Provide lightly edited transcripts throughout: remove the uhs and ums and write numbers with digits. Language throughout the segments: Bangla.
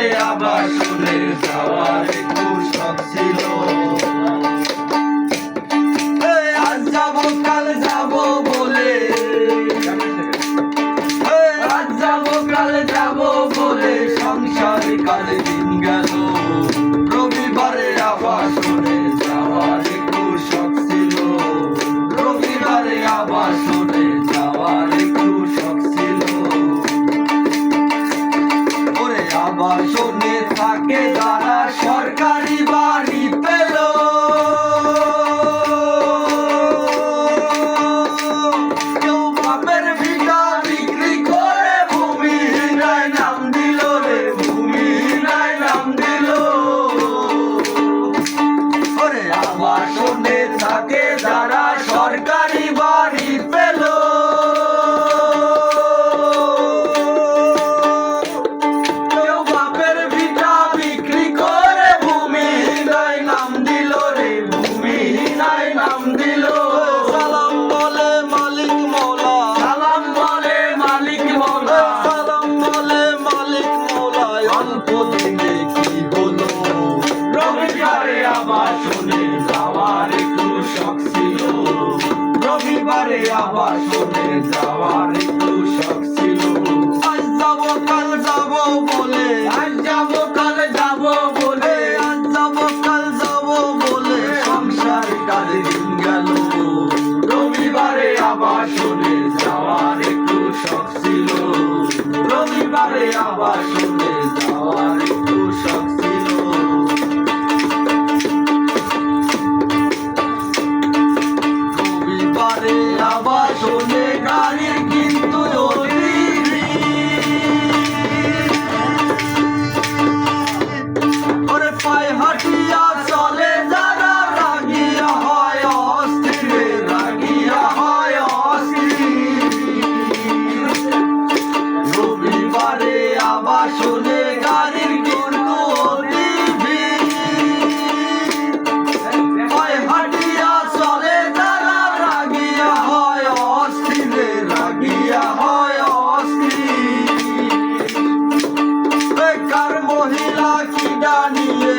রবিবারে আবাসনে যাওয়ার একটু শখ ছিল। আজ যাবো কাল যাবো বলে, আজ যাবো কাল যাবো বলে সংসারে কালে দিন গেল। রবিবারে আবাসনে যাওয়ার একটু শখ ছিল। রবিবারে আবাসনে যাওয়ার একটু শখ ছিল। ওরে আবাসনে থাকে যারা সরকারি বাড়ি পেল, কেউ বাপের ভিটা বিক্রি করে ভূমিহীনায় নাম দিল রে, ভূমিহীনায় নাম দিল। ওরে আবাসনে থাকে যারা সরকারি বাড়ি পেল, কেউ বাপের ভিটা বিক্রি করে ভূমিহীনায় নাম দিল রে, ভূমিহীনায় নাম দিল। সালাম বলে মালিক মৌলা, সালাম বলে মালিক মৌলা, সালাম বলে মালিক মৌলা। অল্প দিনে কি হলো, রবিবারে আবাসনে যাওয়ার একটু শখ ছিল। রবিবারে আবাসনে যাওয়ার একটু শখ ছিল। আজ যাবো কাল যাবো বলে, আজ যাবো কাল যাবো বলে, আজ যাবো কাল যাবো বলে সংসার কালে দিন গেল। রবিবারে আবাসনে যাওয়ার একটু শখ ছিল। রবিবারে আবাসনে যাওয়ার একটু শখ ছিল। রবিবারে আবাসনে গাড়ির কিন্তু অতি ভিড়। ওরে পায়ে হাঁটিয়া চলে যারা রাগিয়া হয় অস্থির, রাগিয়া হয় অস্থির। রবিবারে আবাসনে গাড়ির কিন্তু অতি ভিড়। পায়ে হাঁটিয়া চলে যারা রাগিয়া হয় অস্থির, রাগিয়া হয় অস্থির। বেকার মহিলা কিডা নিয়ে,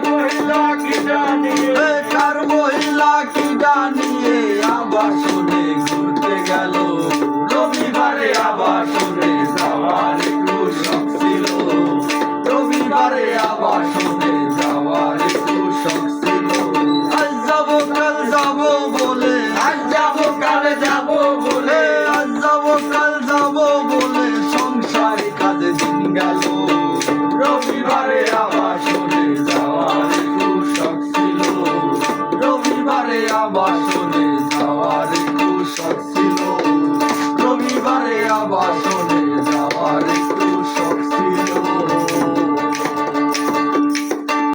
মহিলা কিডা নিয়ে, বেকার মহিলা কিডা নিয়ে আবাসনে ঘুরতে গেল।